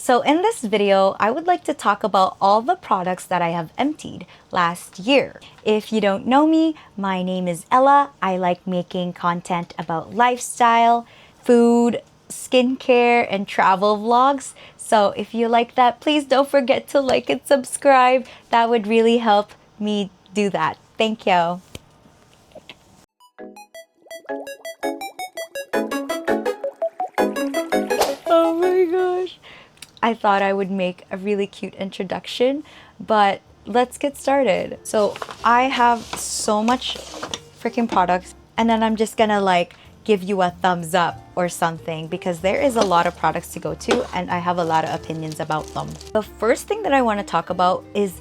So in this video, I would like to talk about all the products that I have emptied last year. If you don't know me, my name is Ella. I like making content about lifestyle, food, skincare, and travel vlogs. So if you like that, please don't forget to like and subscribe. That would really help me do that. Thank you. Oh my gosh. I thought I would make a really cute introduction, but let's get started. So I have so much freaking products, and then I'm just gonna like give you a thumbs up or something because there is a lot of products to go to and I have a lot of opinions about them. The first thing that I want to talk about is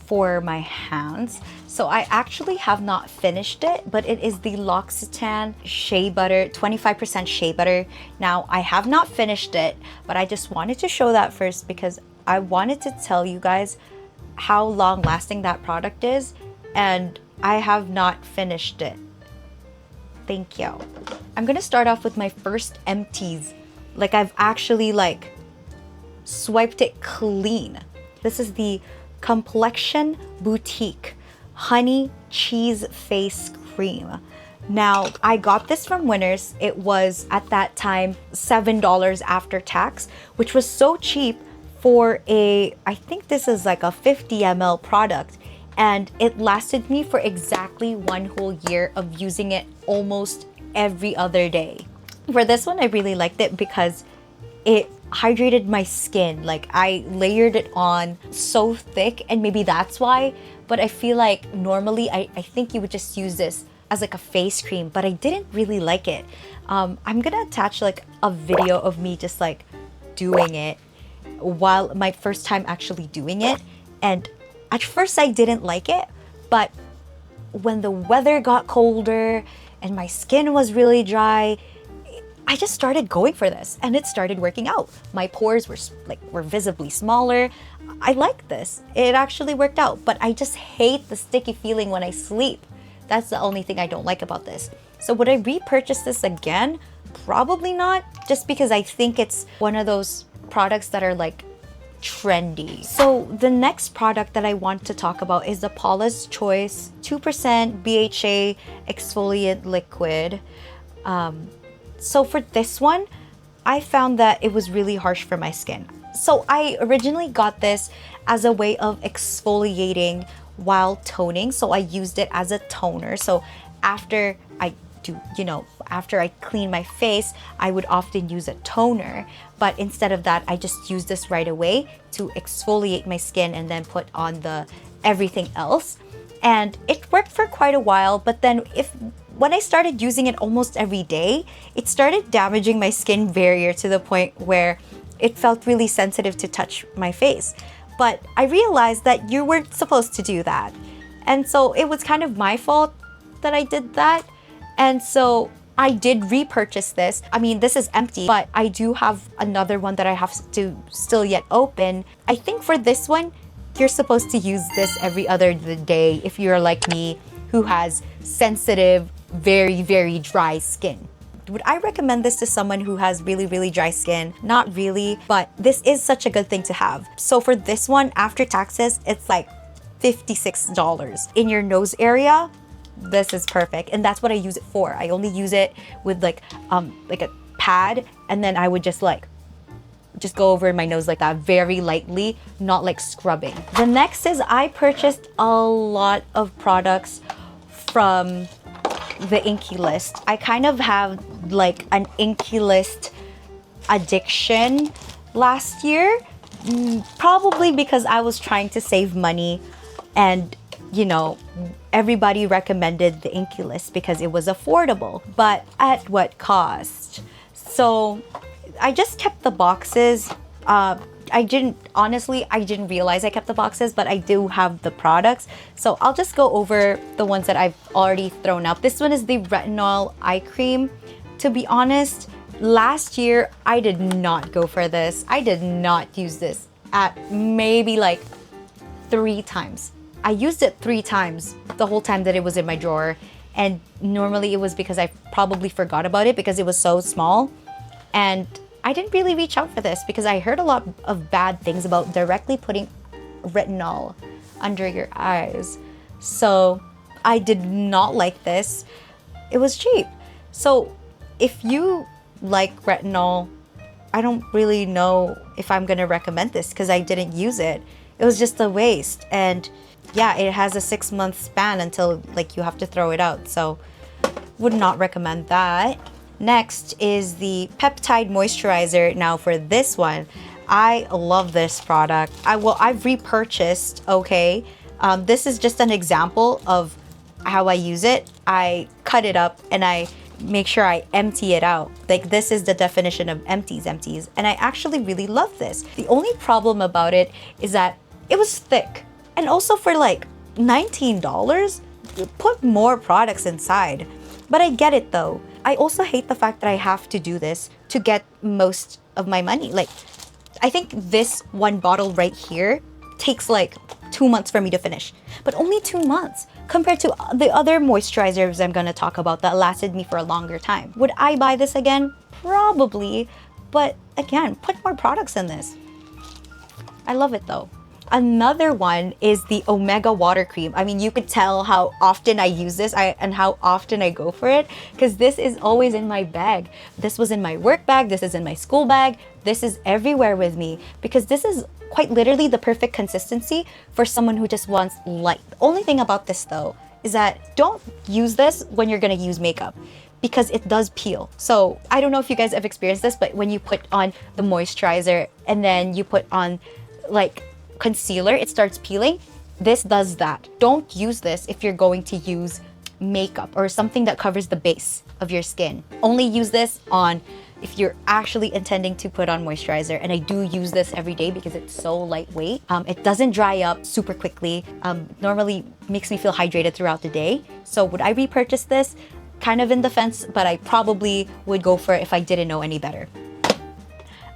for my hands. So I actually have not finished it, but it is the L'Occitane Shea Butter, 25% Shea Butter. Now I have not finished it, but I just wanted to show that first because I wanted to tell you guys how long lasting that product is, and I have not finished it. Thank you. I'm gonna start off with my first Empties. Like I've actually like swiped it clean. This is the Complexion Boutique Honey Cheese Face Cream. Now, I got this from Winners. It was at that time $7 after tax, which was so cheap for I think this is like a 50 ml product, and it lasted me for exactly 1 whole year of using it almost every other day. For this one, I really liked it because it hydrated my skin. Like I layered it on so thick, and maybe that's why, but I feel like normally I think you would just use this as like a face cream, but I didn't really like it. I'm gonna attach like a video of me just like doing it while my first time actually doing it, and at first I didn't like it, but when the weather got colder and my skin was really dry, I just started going for this and it started working out. My pores were visibly smaller. I like this. It actually worked out, but I just hate the sticky feeling when I sleep. That's the only thing I don't like about this. So would I repurchase this again? Probably not, just because I think it's one of those products that are like trendy. So the next product that I want to talk about is the Paula's Choice 2% BHA exfoliant liquid. So for this one, I found that it was really harsh for my skin. So I originally got this as a way of exfoliating while toning. So I used it as a toner. So after I clean my face, I would often use a toner. But instead of that, I just use this right away to exfoliate my skin and then put on the everything else. And it worked for quite a while, but then when I started using it almost every day, it started damaging my skin barrier to the point where it felt really sensitive to touch my face. But I realized that you weren't supposed to do that. And so it was kind of my fault that I did that. And so I did repurchase this. I mean, this is empty, but I do have another one that I have to still yet open. I think for this one, you're supposed to use this every other day if you're like me, who has sensitive, very, very dry skin. Would I recommend this to someone who has really, really dry skin? Not really, but this is such a good thing to have. So for this one, after taxes, it's like $56. In your nose area, this is perfect. And that's what I use it for. I only use it with like a pad, and then I would just go over my nose like that very lightly, not like scrubbing. The next is I purchased a lot of products from the Inkey List. I kind of have like an Inkey List addiction last year, probably because I was trying to save money, and you know, everybody recommended the Inkey List because it was affordable, but at what cost? So I just kept the boxes. I didn't realize I kept the boxes, but I do have the products. So I'll just go over the ones that I've already thrown out. This one is the Retinol Eye Cream. To be honest, last year, I did not go for this. I did not use this at maybe like 3 times. I used it 3 times the whole time that it was in my drawer. And normally it was because I probably forgot about it because it was so small. And I didn't really reach out for this because I heard a lot of bad things about directly putting retinol under your eyes. So I did not like this. It was cheap. So if you like retinol, I don't really know if I'm gonna recommend this because I didn't use it. It was just a waste. And yeah, it has a 6-month span until like you have to throw it out. So would not recommend that. Next is the peptide moisturizer. Now for this one, I love this product. I've repurchased, okay? This is just an example of how I use it. I cut it up and I make sure I empty it out. Like this is the definition of empties. And I actually really love this. The only problem about it is that it was thick. And also for like $19, you put more products inside. But I get it though. I also hate the fact that I have to do this to get most of my money. Like, I think this one bottle right here takes like 2 months for me to finish. But only 2 months compared to the other moisturizers I'm gonna talk about that lasted me for a longer time. Would I buy this again? Probably. But again, put more products in this. I love it though. Another one is the Omega Water Cream. I mean, you could tell how often I use this and how often I go for it because this is always in my bag. This was in my work bag. This is in my school bag. This is everywhere with me because this is quite literally the perfect consistency for someone who just wants light. The only thing about this though is that don't use this when you're gonna use makeup because it does peel. So I don't know if you guys have experienced this, but when you put on the moisturizer and then you put on like concealer, it starts peeling. This does that. Don't use this if you're going to use makeup or something that covers the base of your skin. Only use this on if you're actually intending to put on moisturizer. And I do use this every day because it's so lightweight. It doesn't dry up super quickly. Normally makes me feel hydrated throughout the day. So would I repurchase this? Kind of in the fence, but I probably would go for it if I didn't know any better.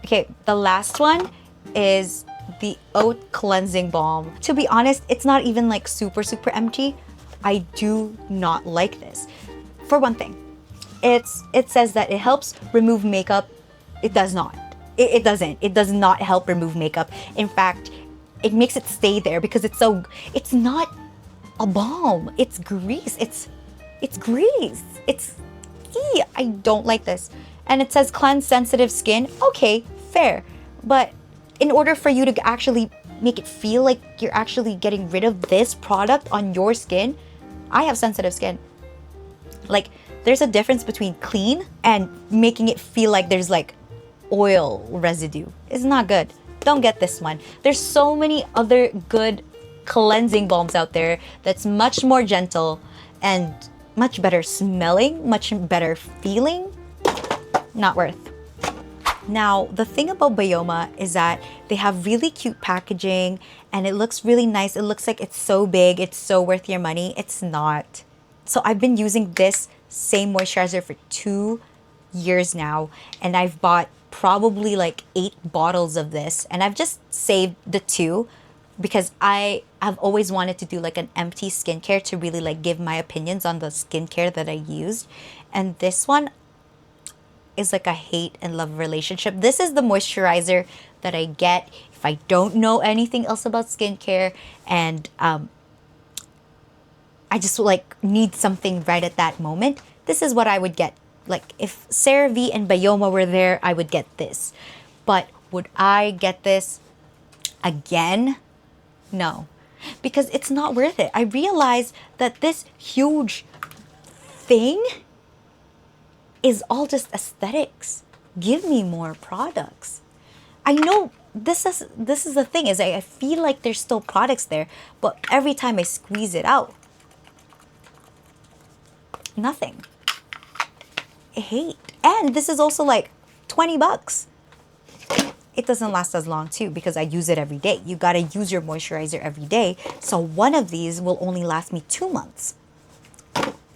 Okay, the last one is the Oat Cleansing Balm. To be honest, it's not even like super empty. I do not like this. For one thing, it says that it helps remove makeup. It does not. It doesn't. It does not help remove makeup. In fact, it makes it stay there because it's not a balm. It's grease. It's grease. I don't like this. And it says cleanse sensitive skin. Okay, fair. But in order for you to actually make it feel like you're actually getting rid of this product on your skin, I have sensitive skin. Like, there's a difference between clean and making it feel like there's like oil residue. It's not good. Don't get this one. There's so many other good cleansing balms out there that's much more gentle and much better smelling, much better feeling. Not worth. Now, the thing about BYOMA is that they have really cute packaging and it looks really nice. It looks like it's so big, it's so worth your money. It's not. So I've been using this same moisturizer for 2 years now and I've bought probably like 8 bottles of this and I've just saved the 2 because I have always wanted to do like an empty skincare to really like give my opinions on the skincare that I used. And this one is like a hate and love relationship. This is the moisturizer that I get if I don't know anything else about skincare and I just like need something right at that moment. This is what I would get. Like if CeraVe and BYOMA were there, I would get this. But would I get this again? No, because it's not worth it. I realized that this huge thing is all just aesthetics. Give me more products. I know this is the thing is I feel like there's still products there, but every time I squeeze it out, nothing. I hate. And this is also like 20 bucks. It doesn't last as long too because I use it every day. You gotta use your moisturizer every day. So one of these will only last me 2 months.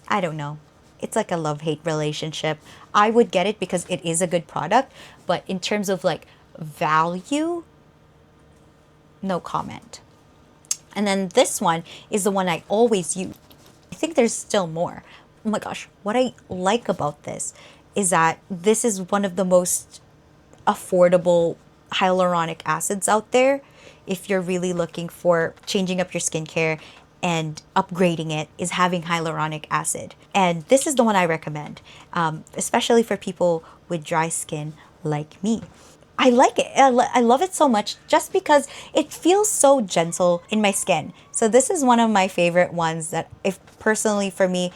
I don't know. It's like a love-hate relationship. I would get it because it is a good product, but in terms of like value, no comment. And then this one is the one I always use. I think there's still more. Oh my gosh, what I like about this is that this is one of the most affordable hyaluronic acids out there if you're really looking for changing up your skincare and upgrading it, is having hyaluronic acid. And this is the one I recommend, especially for people with dry skin like me. I like it. I love it so much just because it feels so gentle in my skin. So this is one of my favorite ones that, if personally for me,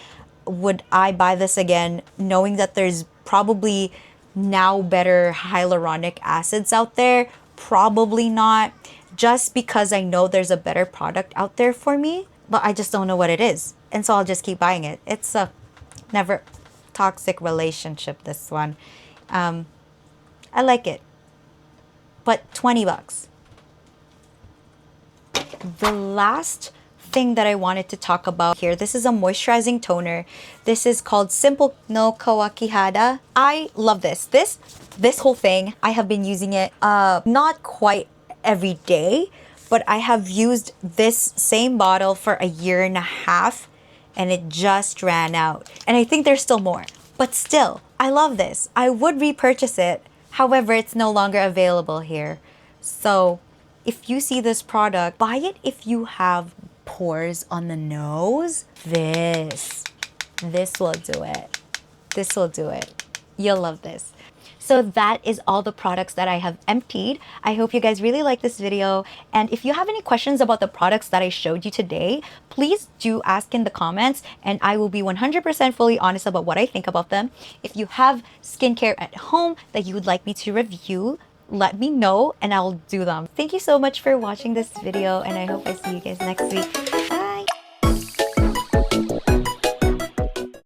would I buy this again knowing that there's probably now better hyaluronic acids out there? Probably not, just because I know there's a better product out there for me, but I just don't know what it is. And so I'll just keep buying it. It's a never toxic relationship, this one. I like it. But 20 bucks. The last thing that I wanted to talk about here, this is a moisturizing toner. This is called Simple no Kawakihara. I love this. This whole thing, I have been using it not quite every day, but I have used this same bottle for a year and a half, and it just ran out. And I think there's still more, but still, I love this. I would repurchase it. However, it's no longer available here. So if you see this product, buy it if you have pores on the nose. This will do it. This will do it. You'll love this. So that is all the products that I have emptied. I hope you guys really like this video. And if you have any questions about the products that I showed you today, please do ask in the comments, and I will be 100% fully honest about what I think about them. If you have skincare at home that you would like me to review, let me know and I'll do them. Thank you so much for watching this video, and I hope I see you guys next week.